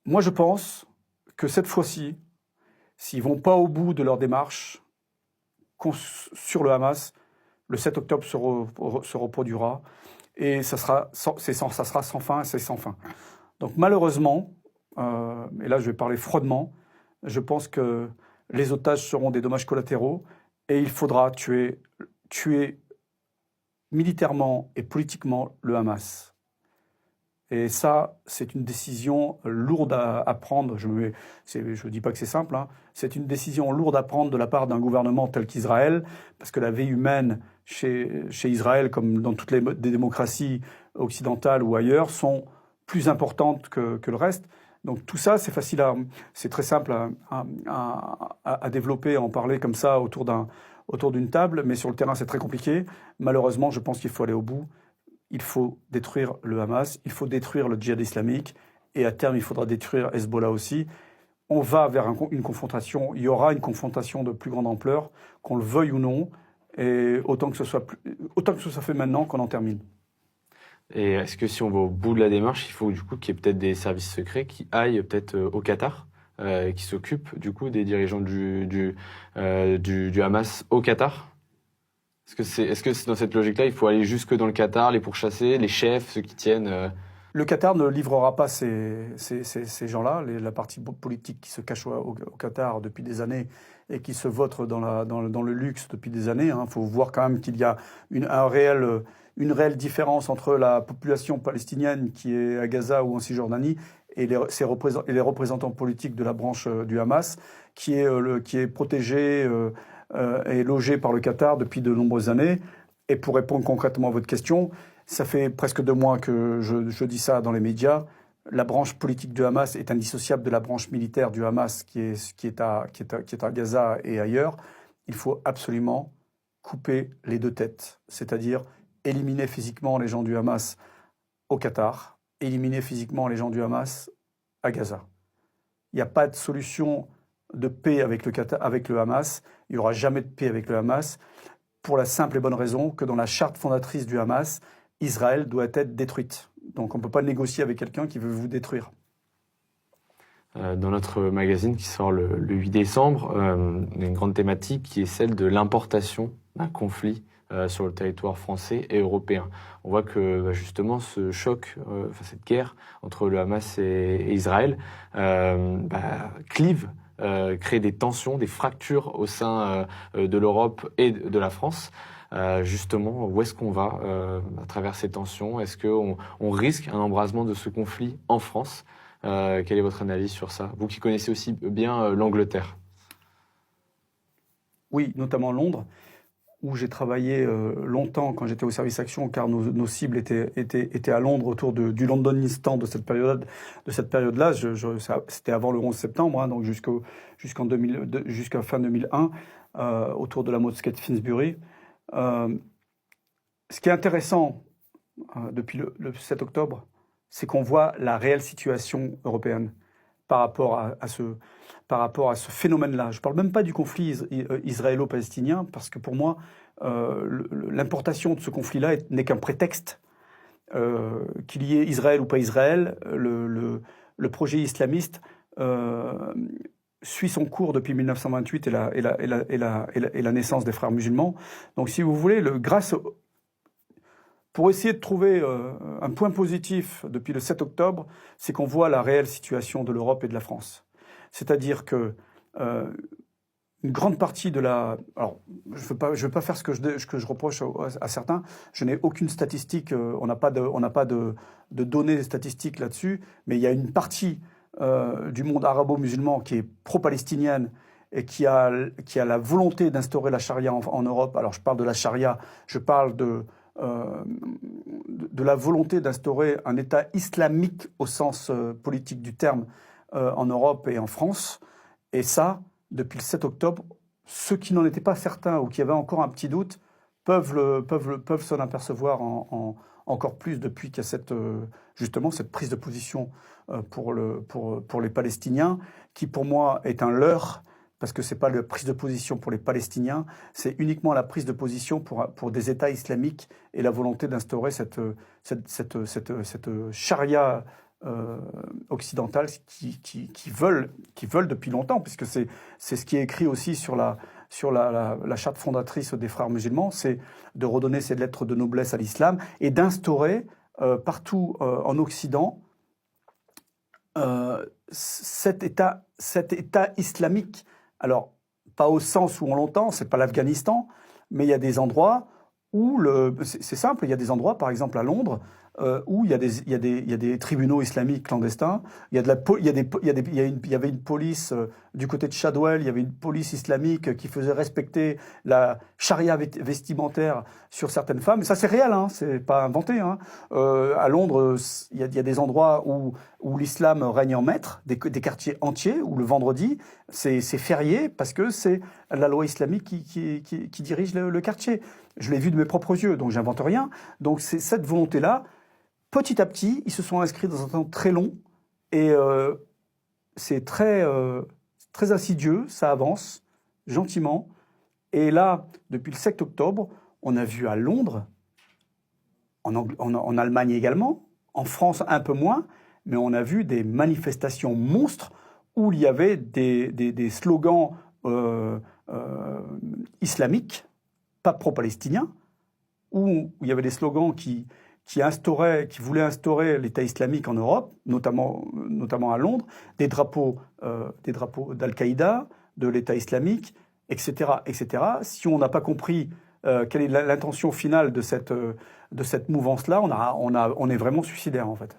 Moi, je pense que cette fois-ci, s'ils ne vont pas au bout de leur démarche sur le Hamas, le 7 octobre se reproduira et ça sera sans fin, c'est sans fin. Donc malheureusement, et là je vais parler froidement, je pense que les otages seront des dommages collatéraux et il faudra tuer militairement et politiquement le Hamas. Et ça, c'est une décision lourde à prendre. Je ne dis pas que c'est simple, hein. C'est une décision lourde à prendre de la part d'un gouvernement tel qu'Israël, parce que la vie humaine chez Israël, comme dans toutes les démocraties occidentales ou ailleurs, sont plus importantes que le reste. Donc tout ça, c'est très simple à développer, à en parler comme ça autour d'une table, mais sur le terrain, c'est très compliqué. Malheureusement, je pense qu'il faut aller au bout. Il faut détruire le Hamas, il faut détruire le djihad islamique, et à terme, il faudra détruire Hezbollah aussi. On va vers une confrontation, il y aura une confrontation de plus grande ampleur, qu'on le veuille ou non, et autant que ce soit fait maintenant qu'on en termine. Et est-ce que si on va au bout de la démarche, il faut du coup qu'il y ait peut-être des services secrets qui aillent peut-être au Qatar, qui s'occupent du coup des dirigeants du Hamas au Qatar? Est-ce que c'est dans cette logique-là, il faut aller jusque dans le Qatar, les pourchasser, les chefs, ceux qui tiennent Le Qatar ne livrera pas ces gens-là, la partie politique qui se cache au Qatar depuis des années et qui se vote dans le luxe depuis des années. Il faut voir quand même qu'il y a une réelle différence entre la population palestinienne qui est à Gaza ou en Cisjordanie et les représentants politiques de la branche du Hamas qui est protégée et logée par le Qatar depuis de nombreuses années. Et pour répondre concrètement à votre question, ça fait presque 2 mois que je dis ça dans les médias. La branche politique du Hamas est indissociable de la branche militaire du Hamas qui est à Gaza et ailleurs. Il faut absolument couper les 2 têtes, c'est-à-dire éliminer physiquement les gens du Hamas au Qatar, éliminer physiquement les gens du Hamas à Gaza. Il n'y a pas de solution de paix avec le Hamas. Il n'y aura jamais de paix avec le Hamas pour la simple et bonne raison que dans la charte fondatrice du Hamas, Israël doit être détruite. Donc on ne peut pas négocier avec quelqu'un qui veut vous détruire. Dans notre magazine qui sort le 8 décembre, une grande thématique qui est celle de l'importation d'un conflit sur le territoire français et européen. On voit que justement ce choc, cette guerre entre le Hamas et Israël clive, crée des tensions, des fractures au sein de l'Europe et de la France. Justement, où est-ce qu'on va à travers ces tensions? Est-ce qu'on risque un embrasement de ce conflit en France? Quelle est votre analyse sur ça? Vous qui connaissez aussi bien l'Angleterre. Oui, notamment Londres, où j'ai travaillé longtemps quand j'étais au service action, car nos cibles étaient à Londres autour du London Instant de cette période-là. C'était avant le 11 septembre, hein, donc jusqu'à fin 2001, autour de la mosquée de Finsbury. Ce qui est intéressant depuis le 7 octobre, c'est qu'on voit la réelle situation européenne par rapport à ce phénomène-là. Je ne parle même pas du conflit israélo-palestinien, parce que pour moi, l'importation de ce conflit-là n'est qu'un prétexte. Qu'il y ait Israël ou pas Israël, le projet islamiste suit son cours depuis 1928 et la naissance des frères musulmans. Donc si vous voulez, pour essayer de trouver un point positif depuis le 7 octobre, c'est qu'on voit la réelle situation de l'Europe et de la France. C'est-à-dire que une grande partie de la... Alors, je veux pas faire ce que je reproche à certains. Je n'ai aucune statistique, on n'a pas de données statistiques là-dessus, mais il y a une partie du monde arabo-musulman qui est pro-palestinienne et qui a la volonté d'instaurer la charia en Europe. Alors, je parle de la charia, je parle de la volonté d'instaurer un État islamique au sens politique du terme en Europe et en France. Et ça, depuis le 7 octobre, ceux qui n'en étaient pas certains ou qui avaient encore un petit doute peuvent s'en apercevoir encore plus depuis qu'il y a justement cette prise de position pour les Palestiniens, qui pour moi est un leurre, parce que ce n'est pas la prise de position pour les Palestiniens, c'est uniquement la prise de position pour des États islamiques et la volonté d'instaurer cette charia occidentales qui veulent depuis longtemps, puisque c'est ce qui est écrit aussi sur la charte fondatrice des frères musulmans, c'est de redonner ces lettres de noblesse à l'islam et d'instaurer partout en Occident cet État islamique. Alors, pas au sens où on l'entend, c'est pas l'Afghanistan, mais il y a des endroits où c'est simple, il y a des endroits, par exemple à Londres, où il y a des tribunaux islamiques clandestins. Il y avait une police du côté de Shadwell, il y avait une police islamique qui faisait respecter la charia vestimentaire sur certaines femmes. Et ça, c'est réel, hein, c'est pas inventé. Hein. À Londres, il y a des endroits où l'islam règne en maître, des quartiers entiers où le vendredi, c'est férié parce que c'est la loi islamique qui dirige le quartier. Je l'ai vu de mes propres yeux, donc j'invente rien. Donc c'est cette volonté-là. Petit à petit, ils se sont inscrits dans un temps très long et c'est très insidieux, ça avance gentiment. Et là, depuis le 7 octobre, on a vu à Londres, en Allemagne également, en France un peu moins, mais on a vu des manifestations monstres où il y avait des slogans islamiques, pas pro-palestiniens, où il y avait des slogans qui voulaient instaurer l'État islamique en Europe, notamment à Londres, des drapeaux d'Al-Qaïda, de l'État islamique, etc., etc. Si on n'a pas compris quelle est l'intention finale de cette mouvance-là, on est vraiment suicidaire, en fait.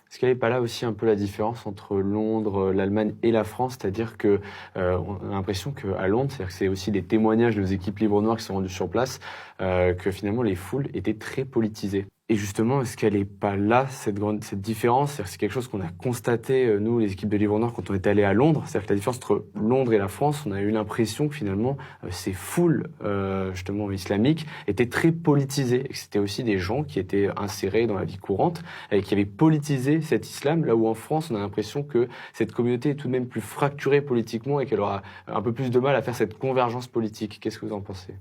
Est-ce qu'il n'y avait pas là aussi un peu la différence entre Londres, l'Allemagne et la France? C'est-à-dire que on a l'impression qu'à Londres, c'est-à-dire que c'est aussi des témoignages de nos équipes Livre Noir qui sont rendues sur place, que finalement les foules étaient très politisées. Et justement, est-ce qu'elle n'est pas là, cette différence? C'est-à-dire que c'est quelque chose qu'on a constaté, nous, les équipes de Livre Noir, quand on est allé à Londres. C'est-à-dire que la différence entre Londres et la France, on a eu l'impression que finalement, ces foules, justement, islamiques, étaient très politisées. Et que c'était aussi des gens qui étaient insérés dans la vie courante et qui avaient politisé cet islam, là où en France, on a l'impression que cette communauté est tout de même plus fracturée politiquement et qu'elle aura un peu plus de mal à faire cette convergence politique. Qu'est-ce que vous en pensez?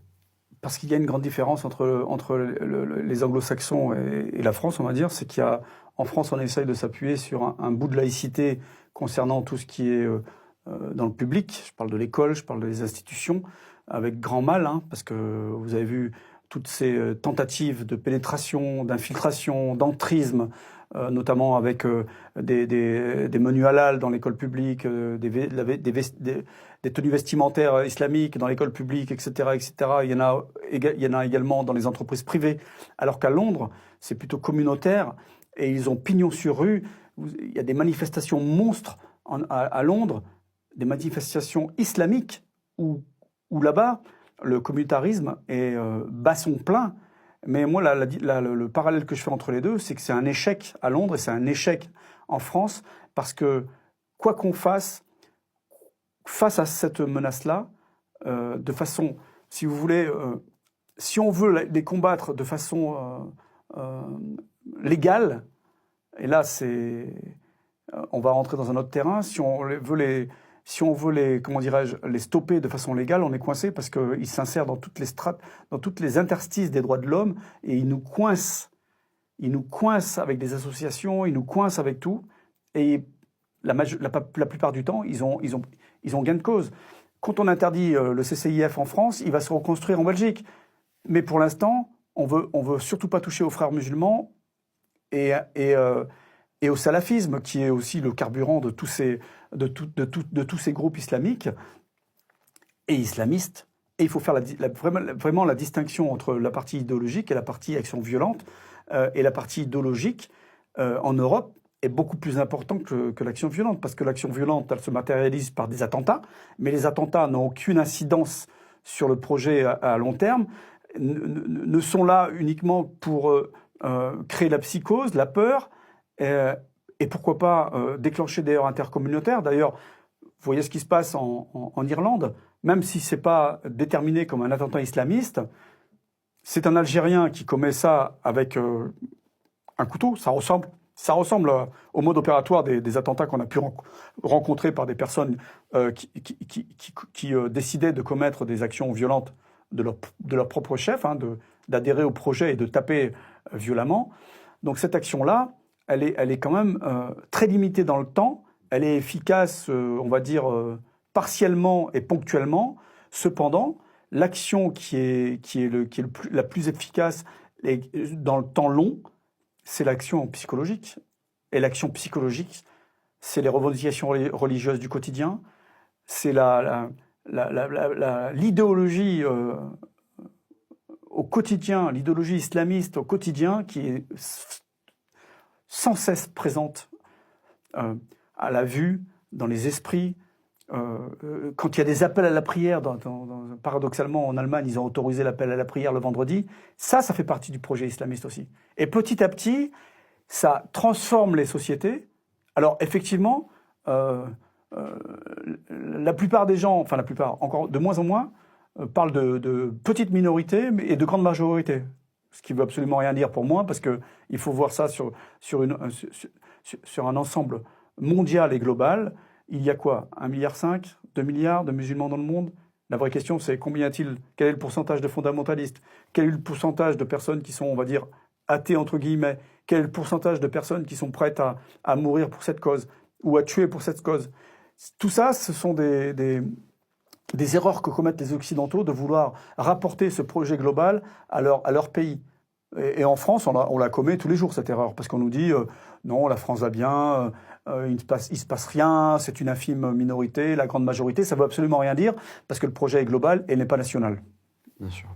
Parce qu'il y a une grande différence entre les anglo-saxons et la France, on va dire, c'est qu'en France, on essaye de s'appuyer sur un bout de laïcité concernant tout ce qui est dans le public. Je parle de l'école, je parle des institutions, avec grand mal, hein, parce que vous avez vu toutes ces tentatives de pénétration, d'infiltration, d'entrisme, notamment avec des menus halal dans l'école publique, des tenues vestimentaires islamiques dans l'école publique, etc., etc. Il y en a également dans les entreprises privées. Alors qu'à Londres, c'est plutôt communautaire et ils ont pignon sur rue. Il y a des manifestations monstres à Londres, des manifestations islamiques où là-bas, le communautarisme bat son plein. Mais moi, le parallèle que je fais entre les deux, c'est que c'est un échec à Londres et c'est un échec en France parce que, quoi qu'on fasse, face à cette menace-là, de façon, si vous voulez, si on veut les combattre de façon légale, et là, on va rentrer dans un autre terrain, si on veut les stopper de façon légale, on est coincé parce qu'ils s'insèrent dans toutes les strates, dans toutes les interstices des droits de l'homme et ils nous coincent. Ils nous coincent avec des associations, ils nous coincent avec tout. Et la plupart du temps, ils ont gain de cause. Quand on interdit le CCIF en France, il va se reconstruire en Belgique. Mais pour l'instant, on veut surtout pas toucher aux frères musulmans et au salafisme, qui est aussi le carburant de tous ces groupes islamiques et islamistes. Et il faut faire vraiment la distinction entre la partie idéologique et la partie action violente. Et la partie idéologique, en Europe, est beaucoup plus importante que l'action violente. Parce que l'action violente, elle se matérialise par des attentats. Mais les attentats n'ont aucune incidence sur le projet à long terme, ne sont là uniquement pour créer la psychose, la peur, et pourquoi pas déclencher des heurts intercommunautaires. D'ailleurs, vous voyez ce qui se passe en Irlande, même si ce n'est pas déterminé comme un attentat islamiste, c'est un Algérien qui commet ça avec un couteau. Ça ressemble au mode opératoire des attentats qu'on a pu rencontrer par des personnes qui décidaient de commettre des actions violentes de leur propre chef, hein, d'adhérer au projet et de taper violemment. Donc cette action-là, elle est quand même très limitée dans le temps. Elle est efficace, on va dire, partiellement et ponctuellement. Cependant, l'action qui est la plus efficace dans le temps long, c'est l'action psychologique. Et l'action psychologique, c'est les revendications religieuses du quotidien, c'est l'idéologie au quotidien, l'idéologie islamiste au quotidien qui est sans cesse présente à la vue, dans les esprits. Quand il y a des appels à la prière, paradoxalement en Allemagne, ils ont autorisé l'appel à la prière le vendredi, ça fait partie du projet islamiste aussi. Et petit à petit, ça transforme les sociétés. Alors effectivement, la plupart des gens, enfin la plupart, encore de moins en moins, parlent de petites minorités et de grandes majorités. Ce qui ne veut absolument rien dire pour moi, parce qu'il faut voir ça sur un ensemble mondial et global. Il y a quoi? 1,5 milliard, 2 milliards de musulmans dans le monde? La vraie question, c'est quel est le pourcentage de fondamentalistes? Quel est le pourcentage de personnes qui sont, on va dire, athées, entre guillemets? Quel est le pourcentage de personnes qui sont prêtes à mourir pour cette cause ou à tuer pour cette cause? Tout ça, ce sont des erreurs que commettent les Occidentaux de vouloir rapporter ce projet global à leur pays. Et en France, on la commet tous les jours, cette erreur, parce qu'on nous dit non, la France va bien, il se passe rien, c'est une infime minorité, la grande majorité, ça ne veut absolument rien dire, parce que le projet est global et n'est pas national. Bien sûr.